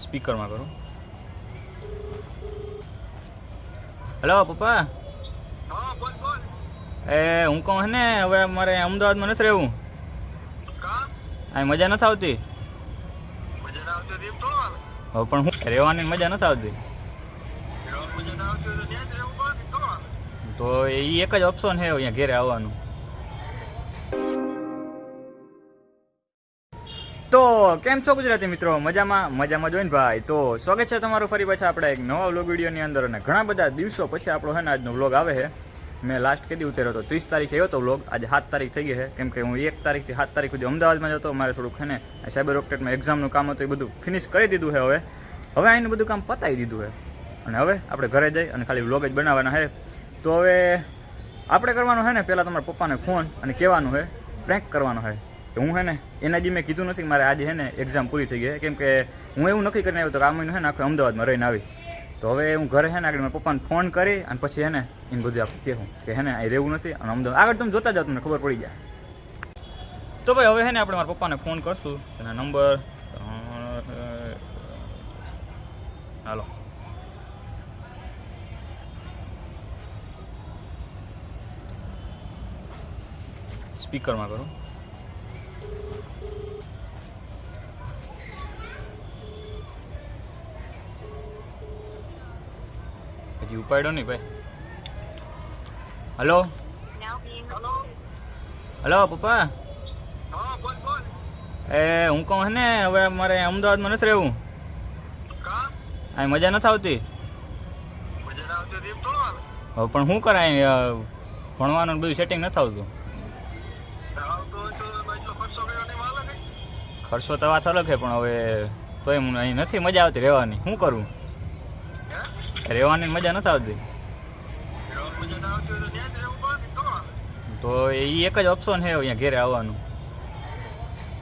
સ્પીકરમાં કરું. હેલો પપ્પા. હા બોલ બોલ. હું કહું હે ને હવે મારે અમદાવાદમાં નથી રહેવું. કા અહીં મજા નથી આવતી. મજા ના આવતી એમ તો આવે. હવે પણ હું રહેવાની મજા નથી આવતી. મજા ના આવતી તો ત્યાં જ રહેવું પડે તો આવે. તો એ એક જ ઓપ્શન છે અહીંયા ઘેરે આવવાનું. તો કેમ છો ગુજરાતી મિત્રો? મજામાં જોઈને ભાઈ. તો સ્વાગત છે તમારું ફરી પાછા આપણે એક નવા વ્લોગ વિડીયોની અંદર. અને ઘણા બધા દિવસો પછી આપણો છે ને આજનો વ્લોગ આવે છે. મેં લાસ્ટ કદી ઉતાર્યો હતો 30 તારીખે આવ્યો હતો વ્લોગ. આજે 7 તારીખ થઈ ગઈ છે, કેમ કે હું 1 તારીખથી 7 તારીખ સુધી અમદાવાદમાં જતો. મારે થોડુંક છે ને સાયબર રોકેટમાં એક્ઝામનું કામ હતું, એ બધું ફિનિશ કરી દીધું છે. હવે આનું બધું કામ પતાવી દીધું છે અને હવે આપણે ઘરે જઈ અને ખાલી વ્લોગ જ બનાવવાના છે. તો હવે આપણે કરવાનું છે ને પહેલાં તમારા પપ્પાને ફોન અને કહેવાનું છે, પ્રેન્ક કરવાનો છે. હું છે ને એના જે મેં કીધું નથી મારે આજે છે ને એક્ઝામ પૂરી થઈ ગઈ, કેમ કે હું એવું નક્કી કરીને આવ્યો તો કે આ મહિનો છે ને આખો અમદાવાદમાં રહીને આવી. તો હવે હું ઘરે છે ને આગળ મારા પપ્પાને ફોન કરી અને પછી છે ને એને બધું આપણે કહેવું કે છે ને અહીં રહેવું નથી અને અમદાવાદ આગળ તમે જોતા જાઓ, તમને ખબર પડી જાય. તો ભાઈ હવે છે ને આપણે મારા પપ્પાને ફોન કરશું. એના નંબર હાલો સ્પીકરમાં કરું. હજી ઉપાડ્યો નહીં ભાઈ. હલો હલો પપ્પા. હા બોલ બોલ. હું કહું છે ને હવે મારે અમદાવાદમાં નથી રહેવું. કા અહીં મજા નથી આવતી. મજા ના આવતી એમ તો આવે. હવે પણ શું કરાય, ભણવાનું બધું સેટિંગ નથી આવતું. આવતો હોય તો એટલો ખર્ચો કર્યો નહીં માલે કઈ. ખર્ચો તો વાત અલગ છે, પણ હવે તોય મને અહીં નથી મજા આવતી રહેવાની. શું કરું? રહેવાની મજા નથી આવતી. મજા ના આવતી હોય તો ત્યાં જ રહેવું પડે તો આવે. તો એ એક જ ઓપ્શન છે અહીંયા ઘેરે આવવાનું.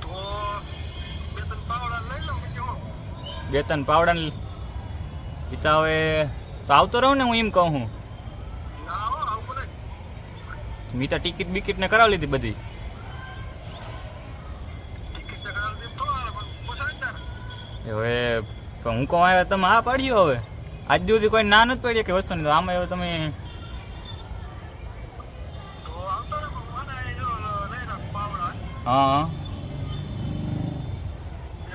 તો બે ત્રણ પાવડા લઈ લઉં બીજું હું. 2-3 પાવડા પિતા હવે તો આવતો રહું ને, હું એમ કહું છું. ના હો આવું નહીં. મેં તો ટિકિટ બિકિટ ને કરાવી લીધી બધી. ટિકિટ તો કરાવી દીધી તો આવે પણ પોસાય જ તારે. હવે તો હું કહું હવે તમે આ પાડ્યો. હવે આજ સુધી કોઈ ના નથી પડી કે વસ્તુની, તો આમાં હવે તમે તો આવતો ને પણ મને અહીં જો લઈ રાખ પાવડા. હા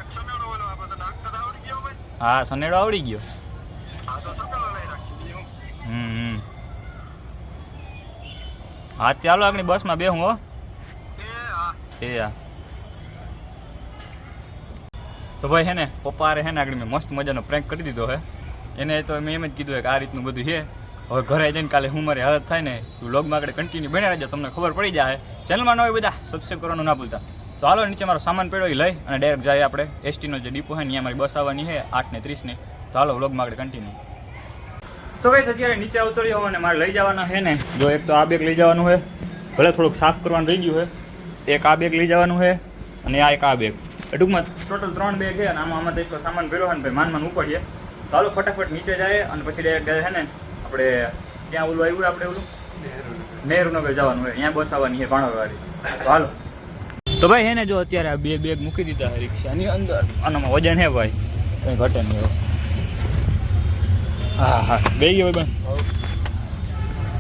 એક સમેણો ઓલો આપણે તો ડાક્ટર આવડી ગયો ભાઈ. હા સનેડો આવડી ગયો. હા તો સમેણો લઈ રાખ બીજું હું. હા ચાલો આગળ બસમાં બેહું હો. હા હા તો ભાઈ છે ને પપ્પા છે ને આગળ મેં મસ્ત મજાનો પ્રેન્ક કરી દીધો છે. એને તો મેં એમ જ કીધું કે આ રીતનું બધું છે. હવે ઘરે જઈને કાલે હું મારી હાલત થાય ને વ્લોગમાં આગળ કન્ટિન્યુ બન્યા રહેજો, તમને ખબર પડી જાય. ચેનલમાં ન હોય બધા સબસ્ક્રાઈબ કરવાનું ના ભૂલતા. તો હાલો નીચે મારો સામાન પડ્યો એ લઈ અને ડાયરેક્ટ જાય આપણે એસટીનો જે ડીપો છે ને અહીંયા મારી બસ આવવાની છે 8:30 તો હાલો વ્લોગમાં આગળ કન્ટિન્યુ. તો કઈ અત્યારે નીચે ઉતર્યો અને મારે લઈ જવાના છે ને, જો એક તો આ બેગ લઈ જવાનું છે, ભલે થોડુંક સાફ કરવાનું રહી ગયું છે. એક આ બેગ લઈ જવાનું છે અને આ એક આ બેગ, ટૂંકમાં ટોટલ 3 બેગ છે. અને આમાં એટલો સામાન ભર્યો છે ને ભાઈ માન ઉપડીએ. તો હાલો ફટાફટ નીચે જાય અને પછી ડાયરેક્ટ છે ને આપણે ત્યાં ઓલું આવ્યું આપણે ઓલું નહેરુનગર જવાનું હોય, અહીંયા બસ આવવાની છે ભાણવડવાળી. તો હાલો. તો ભાઈ હે ને જો અત્યારે આ 2 બેગ મૂકી દીધા છે રિક્ષાની અંદર. આનામાં વજન હે ભાઈ, કંઈ ઘટે નહીં. હા બે ગયો ભાઈ.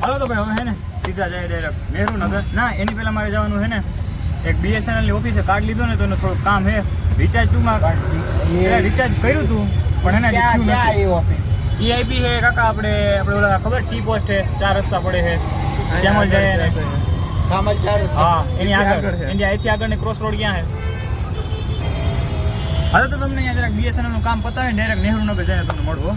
હાલો તો ભાઈ હવે છે ને સીધા જાય ડાયરેક્ટ નહેરુનગર. ના એની પહેલાં મારે જવાનું છે ને એક BSNLની ઓફિસે કાર્ડ લીધો ને તો એનું થોડુંક કામ છે. રિચાર્જ ટુમાં રિચાર્જ કર્યું હતું પણ એને EIP છે કાકા. આપણે ઓલા ખબર ટી પોસ્ટ છે, 4 રસ્તા પડે છે, શ્યામલ જાય ને હા એની આગળ અહીંથી આગળની ક્રોસ રોડ ક્યાં છે. હાલો તો તમને અહીંયા જરાક BSNLનું કામ પતાવીને ડાયરેક્ટ નહેરુનગર જઈને તમને મળવું.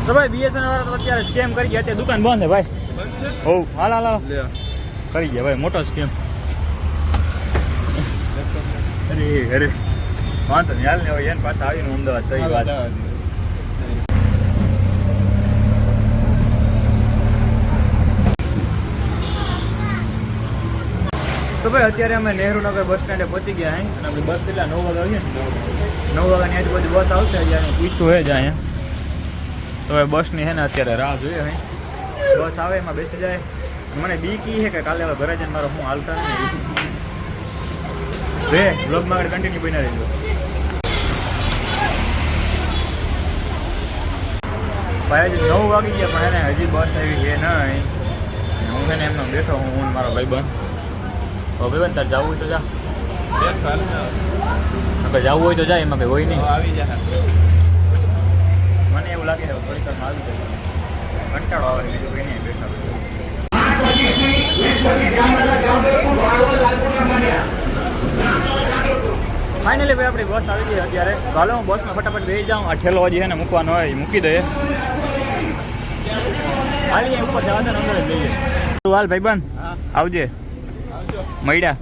તો ભાઈ BSNL વાળા તો અત્યારે સ્કેમ કરી ગયા, અત્યારે દુકાન બંધ છે ભાઈ. હો હાલ કરી ગયા ભાઈ, મોટો સ્કેમ. અરે વાંધો નહીં, હાલ ને હવે એને પાછા આવીને અમદાવાદ થઈ વાત. તો ભાઈ અત્યારે અમે નહેરુનગર બસ સ્ટેન્ડે પહોંચી ગયા અહીં. અને આપણી બસ કેટલા 9 વાગે આવીએ ને, 9 વાગ્યાની આજુબાજુ બસ આવશે. અહીંયા પૂછતું હોય જ અહીંયા. તો હવે બસની છે ને અત્યારે રાહ જોઈએ અહીં. બસ આવે એમાં બેસી જાય. મને બીક છે કે કાલે હવે ઘરે જઈને મારો હું હાલતા નહીં. રે બ્લોગમાં આગળ કન્ટિન્યુ બની રહેજો. ભાઈ હજી 9 વાગી ગયા પણ એને હજી બસ આવી છે નહીં. હું છે ને એમનો બેઠો હું ને મારો ભાઈબંધ. હવે ભાઈબંધ તાર જવું હોય તો જા. આપણે જવું હોય તો જાય, એમાં કંઈ હોય નહીં. આવી જાય. મને એવું લાગે છે પરિસરમાં આવી જાય કંટાળો આવે બીજું કંઈ નહીં બેઠા. ફાઇનલી ભાઈ આપણી બસ આવી ગઈ અત્યારે. ચાલો હું બસમાં ફટાફટ બેસી જાઉં. આ ઠેલો હજી છે ને મૂકવાનો હોય એ મૂકી દઈએ. હાલી એમ ઉપર જવા દે ને અંદર જ જઈએ. હાલ ભાઈબંધ આવજે. મળ્યા.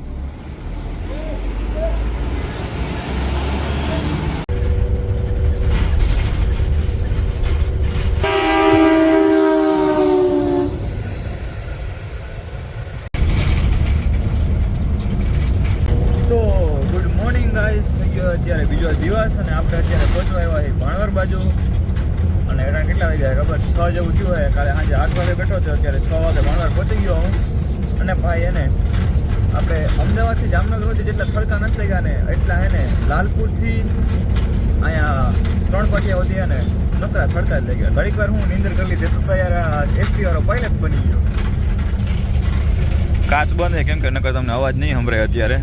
તો ગુડ મોર્નિંગ ગાઈસ, થઈ ગયો અત્યારે બીજો દિવસ અને આપણે અત્યારે પહોંચવા આવ્યા છીએ ભાણવર બાજુ. અને એના કેટલા વાગ્યા ખબર 6 જેવું થયું હોય. કાલે સાંજે 8 વાગે બેઠો હતો, અત્યારે 6 વાગે ભાણવર પહોંચી ગયો હું. અને ભાઈ એને આપણે અમદાવાદથી જામનગર સુધી જેટલા થડકા નથી લાગ્યા ને એટલા હે ને લાલપુરથી અહીંયા 3 પાટિયા સુધી હે ને નકરા થડકા જ લઈ ગયા. ઘડીક વાર હું નીંદર કરી લીધી તો યાર એસટી વાળો પાયલટ બની ગયો. કાચ બંધ છે કેમ કે નકર તમને અવાજ નહીં સંભળાય અત્યારે.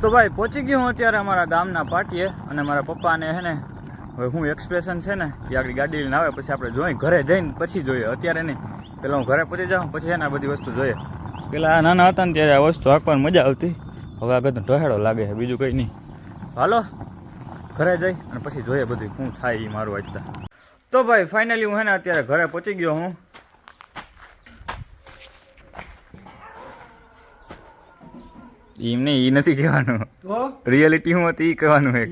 તો ભાઈ પહોંચી ગયો હું અત્યારે અમારા ગામના પાટીએ. અને મારા પપ્પાને છે ને હવે હું એક્સપ્રેશન છે ને એ આગળ ગાડી લઈને આવે પછી આપણે જોઈએ, ઘરે જઈને પછી જોઈએ, અત્યારે નહીં. પહેલાં હું ઘરે પહોંચી જાઉં પછી છે ને આ બધી વસ્તુ જોઈએ. પહેલાં નાના હતા ને ત્યારે આ વસ્તુ હાંકવાની મજા આવતી. હવે આગળ તો ઢહેડો લાગે છે, બીજું કંઈ નહીં. હાલો ઘરે જઈ અને પછી જોઈએ બધું શું થાય એ મારું વાંચતા. તો ભાઈ ફાઇનલી હું છે ને અત્યારે ઘરે પહોંચી ગયો હું. એમ નહીં, એ નથી કહેવાનું. રિયાલિટી હું હતી એ કહેવાનું હે.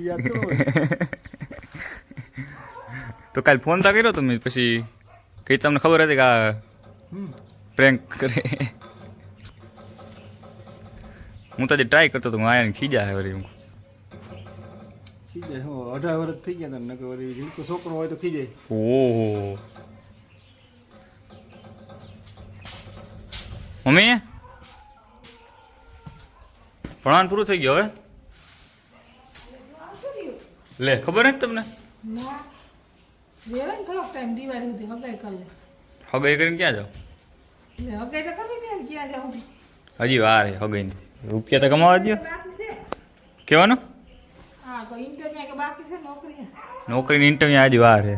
તો કાલે ફોન તો કર્યો તમે પછી કઈ તમને ખબર હતી કે આ પ્રેન્ક કરે. હું તો ટ્રાય કરતો હતો, હું આયા ખીજા હે વળી. હું ખીજાય હો 18 વર્ષ થઈ ગયા તને નકર વળી જીવતો છોકરો હોય તો ખીજાય. ઓહો મમ્મી ભણવાનું પૂરું થઈ ગયું હવે? લે ખબર નથી તમને? રેવાય ને થોડોક ટાઈમ દિવાળી સુધી હગાઈ કરી લે. હગાઈ કરીને ક્યાં જાવ? હગાઈ તો કરવી દે ને, ક્યાં જાઉં છું? હજી વાર છે હગાઈ. રૂપિયા તો કમાવા દો. બાકી છે કહેવાનું હા કોઈ ઇન્ટરવ્યુ કે બાકી છે નોકરી. નોકરીની ઇન્ટરવ્યુ હજી વાર છે.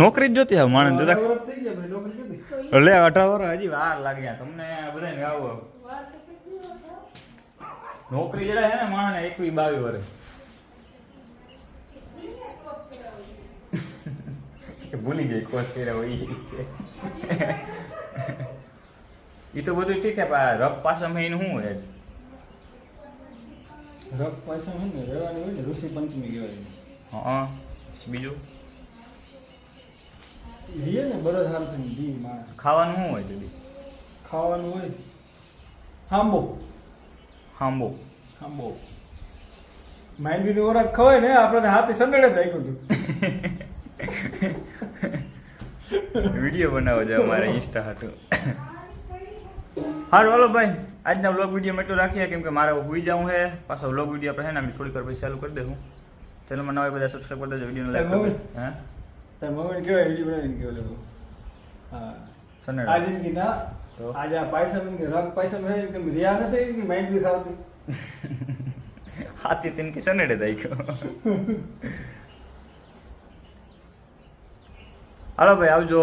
નોકરી જ જોતી હવે માણસ જોતા. 18 વર્ષ થઈ ગયા ભાઈ નોકરી જોતી. લે 18 વર્ષ હજી વાર લાગ્યા તમને બધાને. આવો નોકરી જરા છે ને માણસને 21-22 વર્ષ. ભૂલી જાય કોર્સ કર્યા હોય એ તો બધું ઠીક છે પણ રફ પાસામાં એનું શું હોય? રફ પૈસા હોય ને રહેવાની હોય ને ઋષિ પંચમી કહેવાય. હા બીજું રીએ ને બરોબર હાલ થઈને દી માણસ ખાવાનું શું હોય દીદી? ખાવાનું હોય હાંબો હાંબો. હાંબો માંડવીની ઓરાત ખવાય ને આપણે હાથે સંગડે જ રાખ્યું હતું. વિડીયો બનાવો છે અમારે ઇન્સ્ટા હતું. હારું હાલો ભાઈ આજના વ્લોગ વિડીયોમાં એટલું રાખીએ કેમ કે મારે હુઈ જવું છે. પાછો વ્લોગ વિડીયો આપણે છે ને થોડીક વાર પછી ચાલુ કરી દઈશું. ચેનલમાં નવા બધા સબસ્ક્રાઈબ કરી દેજો, વિડીયોને લાઈક કરી દેજો. હા તાર મમ્મીને કહેવાય વિડીયો બનાવીને કેવો લોકો હા સનેડા. આજે કે ના તો આજે આ પૈસા કે રંગ પૈસા મેં તમે રિયા નથી કે માઇન્ડ બી ખાવતી. હાથી તીન કે સનેડે દાખ્યો. હાલો ભાઈ આવજો.